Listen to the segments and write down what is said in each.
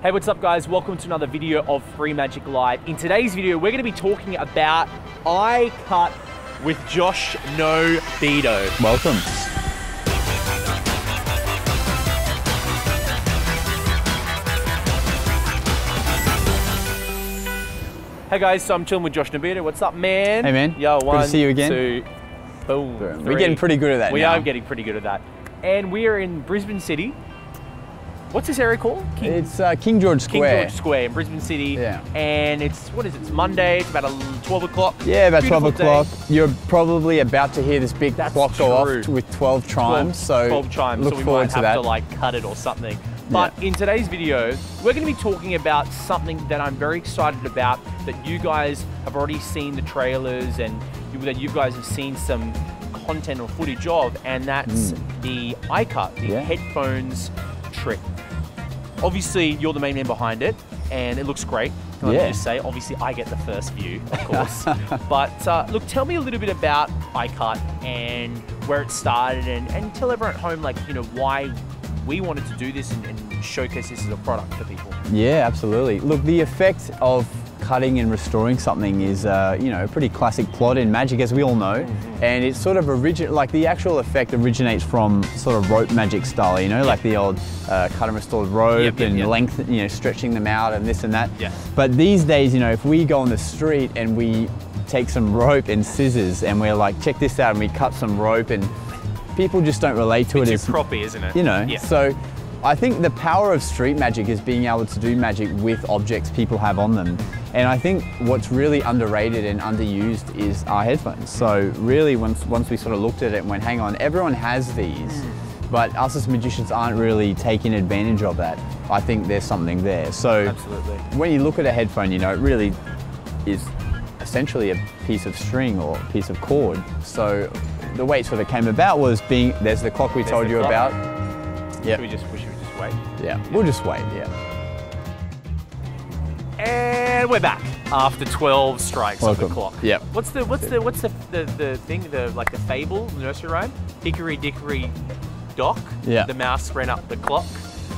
Hey, what's up guys? Welcome to another video of Free Magic Live. In today's video, we're gonna be talking about iCut with Josh Norbido. Welcome. Hey guys, so I'm chilling with Josh Norbido. What's up, man? Hey man. Yo, good to see you again. 2, boom. We're getting pretty good at that now. We are getting pretty good at that. And we are in Brisbane City. What's this area called? It's King George Square. King George Square in Brisbane City. Yeah. And it's, what is it? It's Monday. It's about 12 o'clock. Yeah, about Beautiful 12 o'clock. day. You're probably about to hear this big clock go off with 12 chimes. 12 chimes. Look so we forward might to have that. to like cut it or something. But in today's video, we're going to be talking about something that I'm very excited about, that you guys have already seen the trailers and that you guys have seen some content or footage of, and that's the iCut, the headphones trick. Obviously, you're the main man behind it, and it looks great. Can I just say, obviously, I get the first view, of course. But look, tell me a little bit about iCut and where it started, and tell everyone at home, like, you know, why we wanted to do this and showcase this as a product for people. Yeah, absolutely. Look, the effect of cutting and restoring something is, you know, a pretty classic plot in magic, as we all know. And it's sort of like the actual effect originates from sort of rope magic style, you know, like the old cut and restored rope and length, you know, stretching them out and this and that. But these days, you know, if we go on the street and we take some rope and scissors and we're like, check this out, and we cut some rope, and people just don't relate to it. It's too proppy, isn't it? You know, so I think the power of street magic is being able to do magic with objects people have on them. And I think what's really underrated and underused is our headphones. So really, once we sort of looked at it and went, hang on, everyone has these, but us as magicians aren't really taking advantage of that. I think there's something there. So when you look at a headphone, you know, it really is essentially a piece of string or a piece of cord. So the way it sort of came about was there's the clock we told you about. Yeah. Should we just wait? Yeah, we'll just wait, And we're back after 12 strikes of the clock. Yeah. What's the thing, like the fable, the nursery rhyme? Hickory dickory dock. Yeah. The mouse ran up the clock.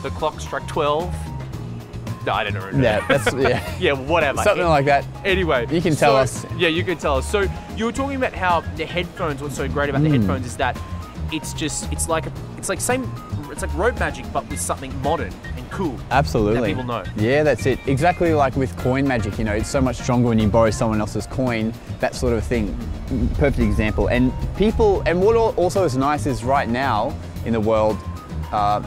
The clock struck 12. No, I don't know. Yeah, that's yeah, whatever. Something like that. Anyway, you can tell us. Yeah, you can tell us. So you were talking about how the headphones. What's so great about the headphones is that it's like rope magic, but with something modern and cool. Absolutely. That people know. Yeah, that's it. Exactly like with coin magic, you know, it's so much stronger when you borrow someone else's coin, that sort of thing. Perfect example. And what also is nice is right now in the world,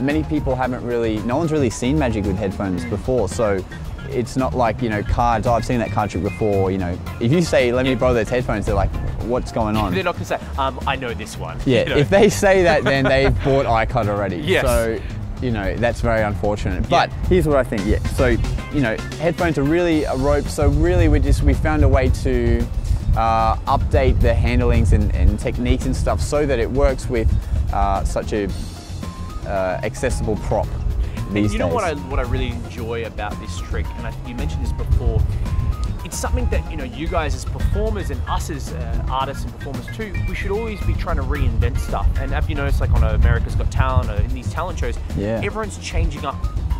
many people no one's really seen magic with headphones before. So it's not like, you know, cards, I've seen that card trick before, you know. If you say, let me borrow those headphones, they're like, what's going on? They're not gonna say, I know this one. Yeah, you know? If they say that, then they've bought iCut already. Yes. So, you know, that's very unfortunate. But here's what I think, so, you know, headphones are really a rope, so really we found a way to update the handlings and techniques and stuff so that it works with such a accessible prop. These days. What I really enjoy about this trick, and you mentioned this before, it's something that, you know, you guys as performers and us as artists and performers too, we should always be trying to reinvent stuff. And have you noticed, like on America's Got Talent or in these talent shows, everyone's changing up,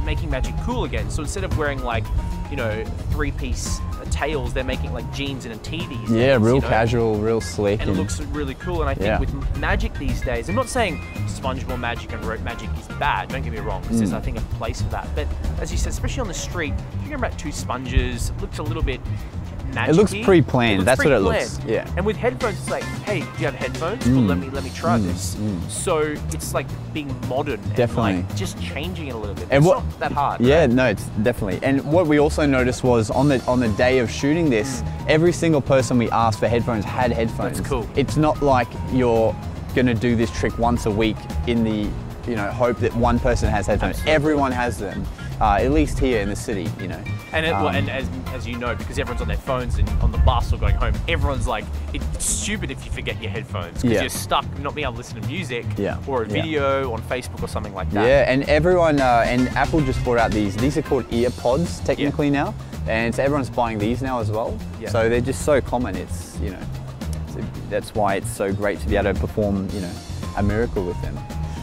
making magic cool again. So instead of wearing like, you know, 3-piece tails, they're making like jeans and a tee these days. Yeah, real you know? Casual, real slick. And it looks really cool. And I think with magic these days, I'm not saying SpongeBob magic and rope magic is bad, don't get me wrong, because there's, I think, a place for that. But as you said, especially on the street, if you're about 2 sponges, it looks a little bit magic-y. It looks pre-planned, that's what it looks. Yeah. And with headphones, it's like, hey, do you have headphones? Well, let me try this. So it's like being modern. Definitely. And like just changing it a little bit. And it's not that hard. Yeah, right? no, it's definitely. And what we also noticed was on the day of shooting this, every single person we asked for headphones had headphones. That's cool. It's not like you're gonna do this trick once a week in the, you know, hope that one person has headphones. Absolutely. Everyone has them, at least here in the city, you know. And, as you know, because everyone's on their phones and on the bus or going home, everyone's like, it's stupid if you forget your headphones because you're stuck not being able to listen to music or a video on Facebook or something like that. Yeah, and everyone, and Apple just brought out these are called earpods technically now, and so everyone's buying these now as well. So they're just so common, it's, you know, that's why it's so great to be able to perform, you know, a miracle with them.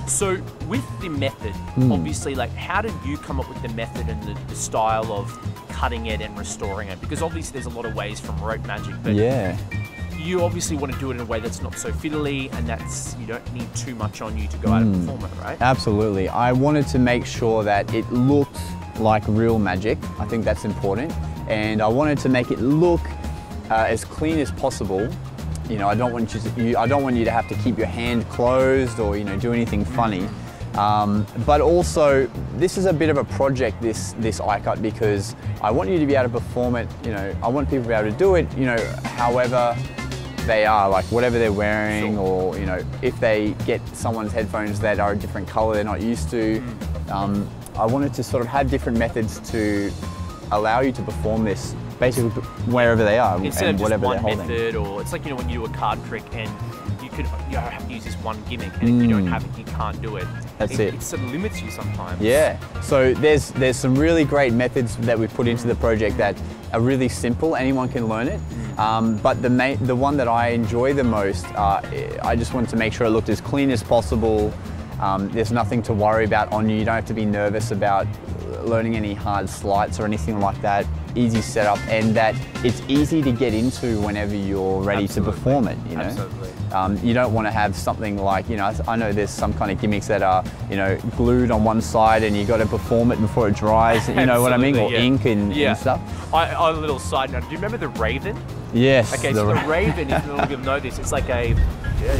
So with the method, obviously, like, how did you come up with the method and the style of cutting it and restoring it? Because obviously there's a lot of ways from rope magic, but you obviously want to do it in a way that's not so fiddly, and that's, you don't need too much on you to go out and perform it, right? Absolutely. I wanted to make sure that it looked like real magic. I think that's important. And I wanted to make it look as clean as possible. You know, I don't want you to have to keep your hand closed or, you know, do anything funny. But also, this is a bit of a project, this iCut, because I want you to be able to perform it, you know, I want people to be able to do it, you know, however they are, like whatever they're wearing, or, you know, if they get someone's headphones that are a different color they're not used to. I wanted to sort of have different methods to allow you to perform this basically wherever they are. Instead and of just one holding. method, or it's like, you know, when you do a card trick and you have to use this one gimmick, and if you don't have it, you can't do it. That's it. It sort of limits you sometimes. Yeah. So there's some really great methods that we've put into the project that are really simple. Anyone can learn it. But the one that I enjoy the most, I just wanted to make sure it looked as clean as possible. There's nothing to worry about on you. You don't have to be nervous about learning any hard sleights or anything like that. Easy setup, and that it's easy to get into whenever you're ready to perform it, you know? Absolutely. You don't want to have something like, you know, I know there's some kind of gimmicks that are, you know, glued on one side and you got to perform it before it dries, you know what I mean? Or ink and stuff. A little side note, do you remember the Raven? Yes. Okay, so the Raven, if you'll know this, it's like a,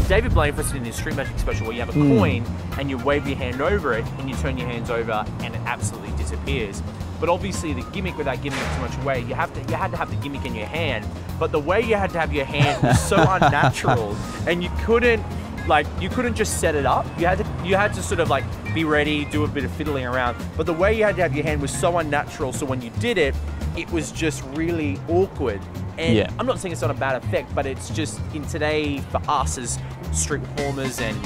David Blaine puts it in his Street Magic special, where you have a coin and you wave your hand over it and you turn your hands over and it absolutely disappears. But obviously the gimmick, without giving it too much away, you had to have the gimmick in your hand, but the way you had to have your hand was so unnatural, and you couldn't just set it up. You had to sort of like be ready, do a bit of fiddling around, but the way you had to have your hand was so unnatural, so when you did it, it was just really awkward. And I'm not saying it's not a bad effect, but it's just, in today, for us as street performers and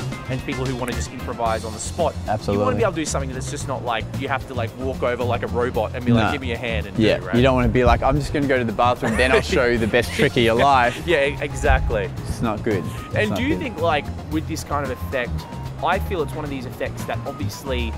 people who want to just improvise on the spot, absolutely, you want to be able to do something that's just not like you have to like walk over like a robot and be like, give me your hand and do it, right? You don't want to be like, I'm just going to go to the bathroom, then I'll show you the best trick of your life. Yeah, exactly. It's not good. And do you think, like, with this kind of effect, I feel it's one of these effects that obviously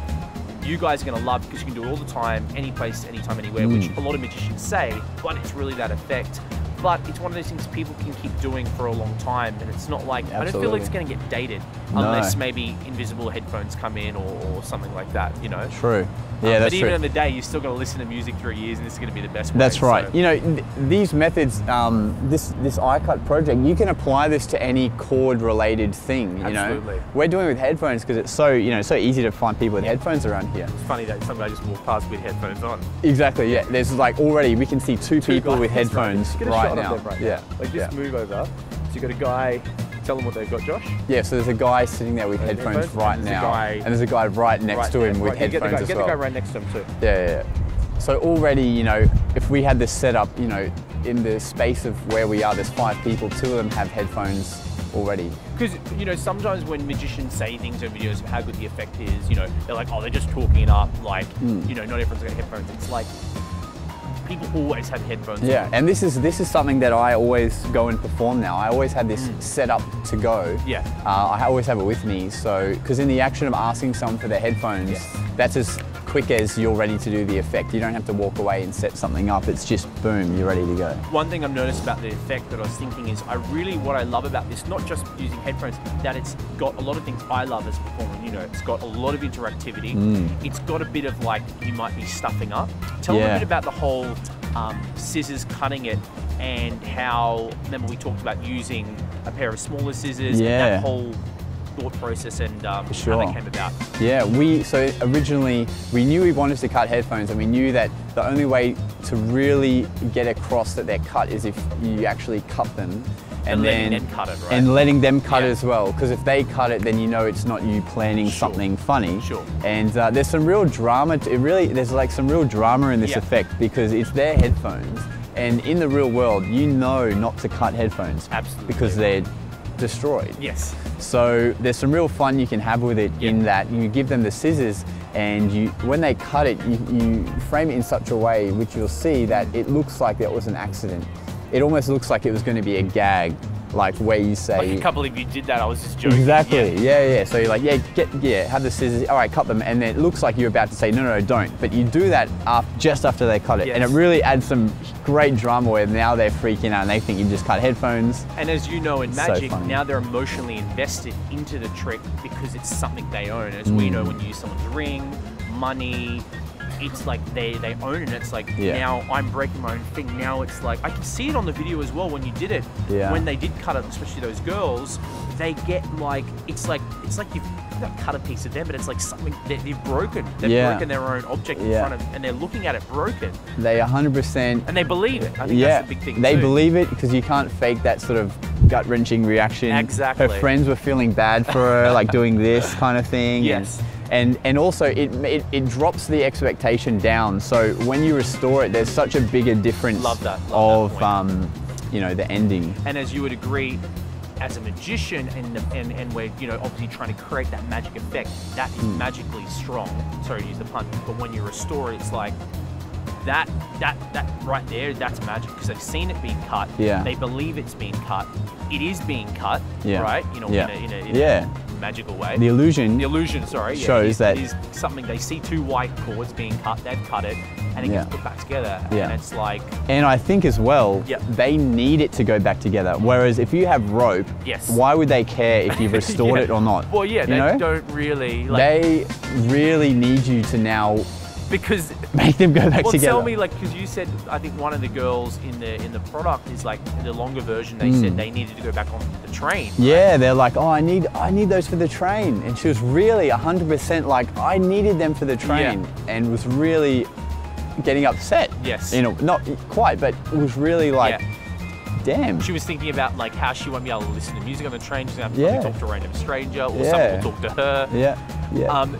you guys are going to love, because you can do it all the time, any place, anytime, anywhere, which a lot of magicians say, but it's really that effect. But it's one of those things people can keep doing for a long time, and it's not like, I don't feel like it's going to get dated unless maybe invisible headphones come in or something like that, you know? True. Yeah, that's true. But even true. in the day, you're still going to listen to music for years, and this is going to be the best way. That's right. So. You know, these methods, this iCut project, you can apply this to any chord-related thing. You know, we're doing it with headphones because it's so, you know, so easy to find people with headphones around here. It's funny that some guy just walked past with headphones on. Exactly. Yeah. There's like already we can see two people with headphones right now. Yeah. Like just move over. So you got a guy. Tell them what they've got, Josh. Yeah, so there's a guy sitting there with headphones right now, and there's a guy right next to him with headphones as well. Get the guy right next to him too. Yeah. So already, you know, if we had this set up, you know, in the space of where we are, there's 5 people, 2 of them have headphones already. Because, you know, sometimes when magicians say things in videos of how good the effect is, you know, they're like, oh, they're just talking it up, like, you know, not everyone's got headphones. It's like, people always have headphones. Yeah, and this is something that I always go and perform now. I always have this set up to go. Yeah. I always have it with me, so, because in the action of asking someone for their headphones, that's as quick as you're ready to do the effect. You don't have to walk away and set something up. It's just boom, you're ready to go. One thing I've noticed about the effect that I was thinking is, what I love about this, not just using headphones, that it's got a lot of things I love as a performer. You know, it's got a lot of interactivity. It's got a bit of like, you might be stuffing up. Tell them a bit about the whole scissors cutting it, and how, remember we talked about using a pair of smaller scissors, and that whole thought process and how that came about. Yeah, so originally we knew we wanted to cut headphones, and we knew that the only way to really get across that they're cut is if you actually cut them. And letting them cut it, right? And letting them cut it as well, because if they cut it, then you know it's not you planning something funny. Sure. And there's some real drama. There's like some real drama in this effect, because it's their headphones, and in the real world, you know not to cut headphones. Absolutely. Because they're destroyed. Yes. So there's some real fun you can have with it in that you give them the scissors, and when they cut it, you frame it in such a way which you'll see that it looks like that was an accident. It almost looks like it was going to be a gag, like where you say. Like, I can't believe you did that. I was just joking. Exactly. Yeah. So you're like, have the scissors. All right, cut them, and then it looks like you're about to say, no, don't. But you do that just after they cut it, and it really adds some great drama where now they're freaking out and they think you just cut headphones. And as you know in magic, now they're emotionally invested into the trick because it's something they own. As we know, when you use someone's ring, money, it's like they own it. It's like, now I'm breaking my own thing. Now it's like, I can see it on the video as well when you did it. When they did cut it, especially those girls, they get like, it's like you've not cut a piece of them, but it's like something that they've broken. They've broken their own object in front of, and they're looking at it broken. They 100%. And they believe it. I think that's the big thing They believe it because you can't fake that sort of gut-wrenching reaction. Exactly. Her friends were feeling bad for her, like doing this kind of thing. And also it drops the expectation down. So when you restore it, there's such a bigger difference of you know, the ending. And as you would agree, as a magician, and we're, you know, obviously trying to create that magic effect, that is magically strong. Sorry to use the pun, but when you restore it, it's like that right there, that's magic, because they've seen it being cut. They believe it's being cut. It is being cut, right? You know, in a magical way. The illusion, sorry, shows that it is something. They see two white cords being cut, they've cut it, and it gets put back together. And it's like, and I think as well, they need it to go back together. Whereas if you have rope, why would they care if you've restored it or not? Well, they don't really. Like, they really need you to now, because make them go back together. Tell me, like, because you said, I think one of the girls in the product is like, in the longer version, they said they needed to go back on the train. Yeah, they're like, oh, I need those for the train. And she was really 100% like, I needed them for the train, and was really getting upset. You know, not quite, but it was really like, damn. She was thinking about like how she won't be able to listen to music on the train. She's going to have to talk to a random stranger, or someone will talk to her.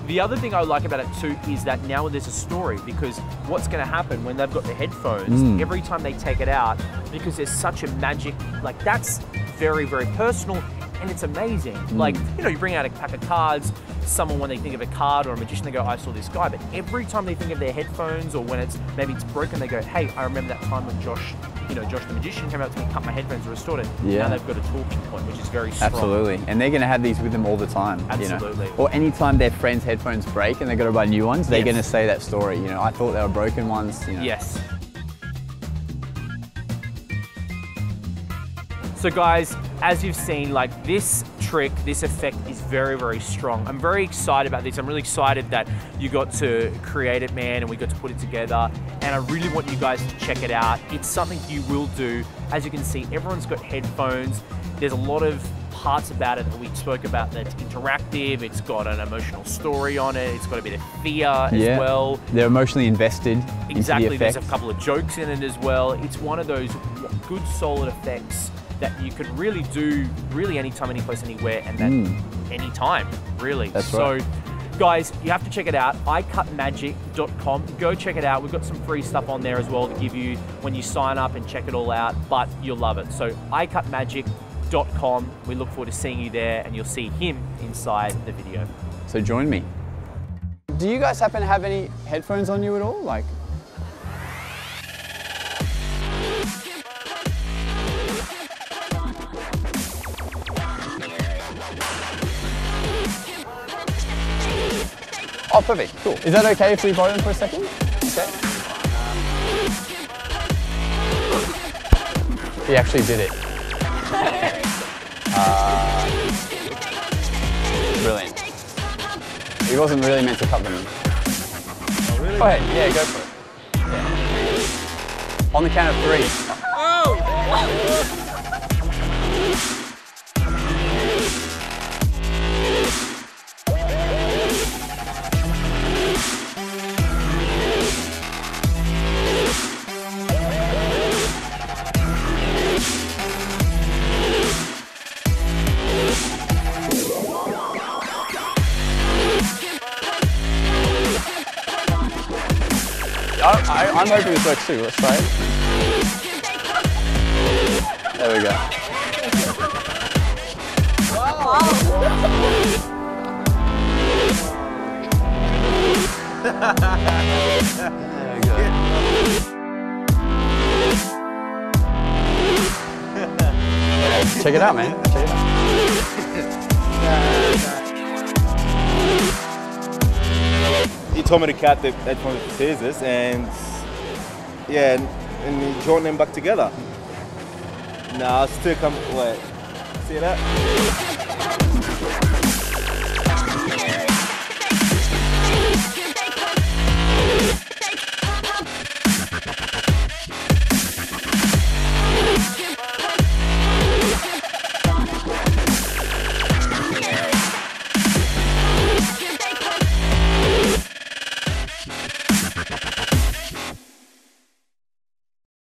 The other thing I like about it too is that now there's a story, because what's going to happen when they've got the headphones, every time they take it out, because there's such a magic, like that's very, very personal, and it's amazing. Like, you know, you bring out a pack of cards, someone, when they think of a card or a magician, they go, I saw this guy. But every time they think of their headphones, or when maybe it's broken, they go, hey, I remember that time when Josh the magician came out to me, cut my headphones, and restored it. Now they've got a talking point, which is very strong. Absolutely. And they're going to have these with them all the time. Absolutely. You know? Or anytime their friends' headphones break and they've got to buy new ones, they're going to say that story. You know, I thought they were broken ones. You know. So guys, as you've seen, like this trick, this effect is very, very strong. I'm very excited about this. I'm really excited that you got to create it, man, and we got to put it together. And I really want you guys to check it out. It's something you will do. As you can see, everyone's got headphones. There's a lot of parts about it that we spoke about that's interactive. It's got an emotional story on it. It's got a bit of fear as well. They're emotionally invested. Exactly. There's a couple of jokes in it as well. It's one of those good, solid effects that you could really do anytime, any place, anywhere, and then anytime, really. That's right. So, guys, you have to check it out, icutmagic.com. Go check it out. We've got some free stuff on there as well to give you when you sign up and check it all out, but you'll love it. So, icutmagic.com. We look forward to seeing you there, and you'll see him inside the video. So join me. Do you guys happen to have any headphones on you at all? Like, oh, perfect, cool. Is that okay if we borrow them for a second? Okay. He actually did it. Brilliant. He wasn't really meant to cut them. Oh, really? Go ahead, yeah, go for it. Yeah. On the count of 3. Oh! I'm hoping this works too. Let's try it. There we go. Check it out, man. Check it out. He told me to cut the headphones to pieces, and yeah, and he joined them back together. Now I still come. Wait, see that?